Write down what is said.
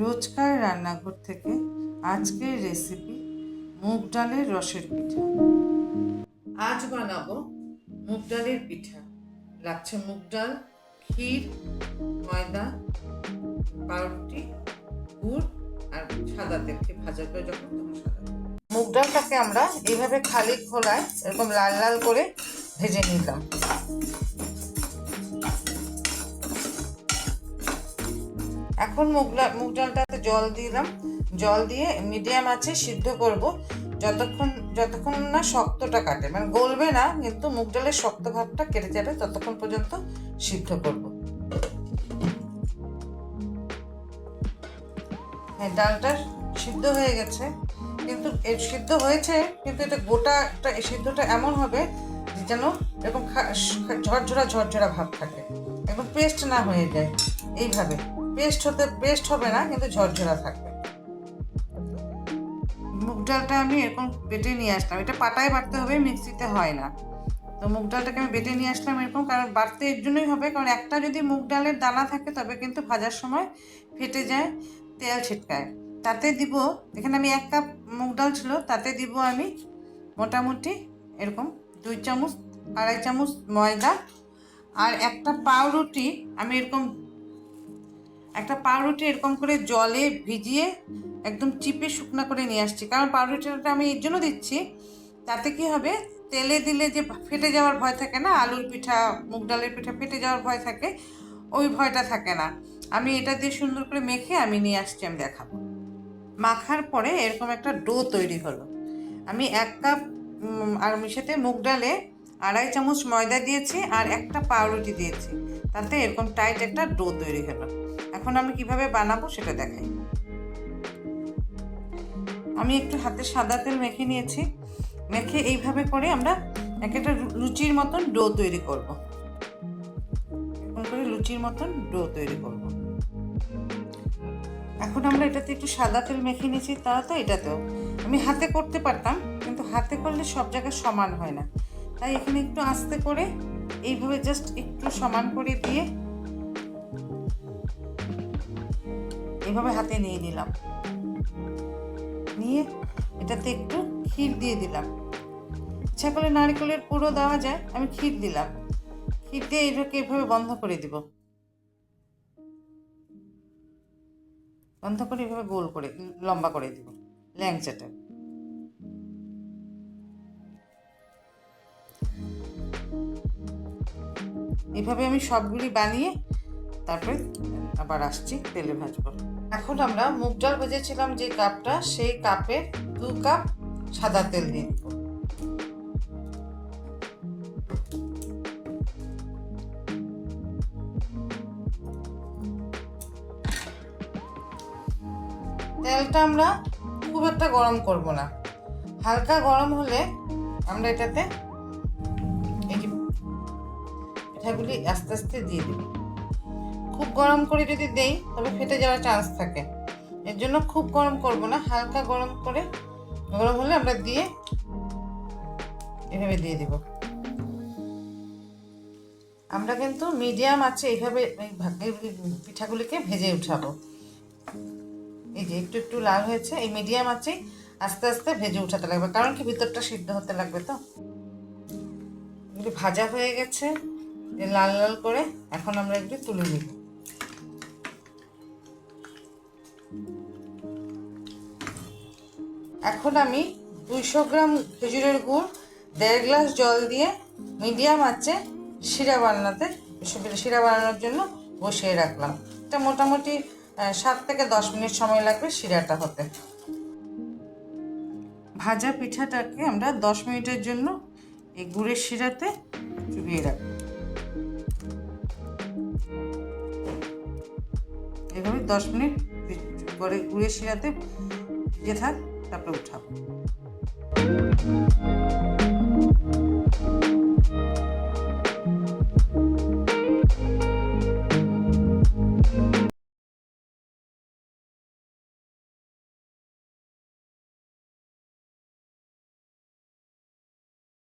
রোজকার রান্নাঘর থেকে আজকের রেসিপি মুগ ডালের রসের পিঠা। আজ বানাবো মুগ ডালের পিঠা। লাগছে মুগ ডাল, ক্ষীর, ময়দা, পাউরুটি, গুড় আর সাদা তেলকে ভাজা করে তখন সাদা তেল। মুগ ডালটাকে আমরা এইভাবে খালি খোলায় এরকম লাল লাল করে ভেজে নিলাম। এখন মুগ ডালটাতে জল দিলাম। জল দিয়ে মিডিয়াম আঁচে সিদ্ধ করব যতক্ষণ না শক্তটা কাটে, মানে গলবে না কিন্তু মুগ ডালের শক্ত ভাবটা কেটে যাবে, ততক্ষণ পর্যন্ত সিদ্ধ করব। হ্যাঁ, ডালটা সিদ্ধ হয়ে গেছে, কিন্তু সিদ্ধ হয়েছে কিন্তু এটা গোটাটা সিদ্ধটা এমন হবে যেন এরকম ঝরঝরা ভাব থাকে, একদম পেস্ট না হয়ে যায়। এইভাবে পেস্ট হবে না, কিন্তু ঝরঝরা থাকবে। মুগ ডালটা আমি এরকম বেটে নিয়ে আসলাম। এটা পাটায় বাটতে হবে, মিক্সিতে হয় না। তো মুগ ডালটাকে আমি বেটে নিয়ে আসলাম এরকম, কারণ বাটতে এর জন্যই হবে, কারণ একটা যদি মুগ ডালের দানা থাকে তবে কিন্তু ভাজার সময় ফেটে যায়, তেল ছিটকায়। তাতে দিব, এখানে আমি 1 কাপ মুগ ডাল ছিল, তাতে দিব আমি মোটামুটি এরকম 2 চামচ 2.5 চামচ ময়দা, আর একটা পাউরুটি আমি এরকম করে জলে ভিজিয়ে একদম চিপে শুকনা করে নিয়ে আসছি। কারণ পাউরুটিটা আমি এর জন্য দিচ্ছি, তাতে কি হবে, তেলে দিলে যে ফেটে যাওয়ার ভয় থাকে না, আলুর পিঠা মুগ ডালের পিঠা ফেটে যাওয়ার ভয় থাকে, ওই ভয়টা থাকে না। আমি এটা দিয়ে সুন্দর করে মেখে আমি নিয়ে আসছি, আমি দেখাবো। মাখার পরে এরকম একটা ডো তৈরি হলো। আমি 1 কাপ আর মিশাতে মুগ ডালে 2.5 চামচ ময়দা দিয়েছি আর একটা পাউরুটি দিয়েছি, তাতে এরকম টাইট একটা ডো তৈরি হলো। এখন আমি কিভাবে বানাবো সেটা দেখাই। আমি একটু হাতে সাদা তেল মেখে নিয়েছি। মেখে এইভাবে করে আমরা একটা লুচির মতন ডো তৈরি করব। এরকম করে লুচির মতন ডো তৈরি করব। এখন আমরা এটাতে একটু সাদা তেল মেখে নিয়েছি, তারা তো এটাতেও আমি হাতে করতে পারতাম, কিন্তু হাতে করলে সব জায়গায় সমান হয় না, তাই এখানে একটু আস্তে করে এইভাবে জাস্ট একটু সমান করে দিয়ে এইভাবে হাতে নিয়ে নিলাম। নিয়ে এটাতে একটু ক্ষীর দিয়ে দিলাম। ইচ্ছা করলে নারকেলের পুরো দেওয়া যায়, আমি ক্ষীর দিলাম। ক্ষীর দিয়ে এটাকে এইভাবে বন্ধ করে দিব, বন্ধ করে এভাবে গোল করে লম্বা করে দিব ল্যাংচাটা। এইভাবে আমি সবগুলি বানিয়ে তারপরে আবার আসছি তেলে ভাজবো। এখন আমরা মুগ ডাল ভেজেছিলাম যে কাপটা, সেই কাপের 2 কাপ সাদা তেল দিয়ে দিব। তেলটা আমরা খুব একটা গরম করব না, হালকা গরম হলে আমরা এটাতে এই যে পিঠাগুলি আস্তে আস্তে দিয়ে দেব। খুব গরম করে যদি দেই তবে ফেটে যাওয়ার চান্স থাকে, এর জন্য খুব গরম করব না, হালকা গরম হলে আমরা দিয়ে এভাবে দিয়ে দেব। আমরা কিন্তু মিডিয়াম আছে এইভাবে পিঠাগুলিকে ভেজে উঠাবো। এই যে একটু একটু লাল হয়েছে, এই মিডিয়াম আছে আস্তে আস্তে ভেজে উঠাতে লাগবে, কারণ কি ভিতরটা সিদ্ধ হতে লাগবে। তো এগুলি ভাজা হয়ে গেছে লাল লাল করে, এখন আমরা এগুলি তুলে নিব। এখন আমি 200 গ্রাম খেজুরের গুড় 1.5 গ্লাস জল দিয়ে মিডিয়াম আঁচে শিরা বানানোর জন্য বসিয়ে রাখলাম। এটা মোটামুটি 7 থেকে 10 মিনিট সময় লাগবে শিরাটা হতে। ভাজা পিঠাটাকে আমরা 10 মিনিটের জন্য এই গুড়ের শিরাতে চুবিয়ে রাখব। এভাবে 10 মিনিট পরে গুড়ের শিরাতে ভিজে থাক, তারপরে উঠাবো।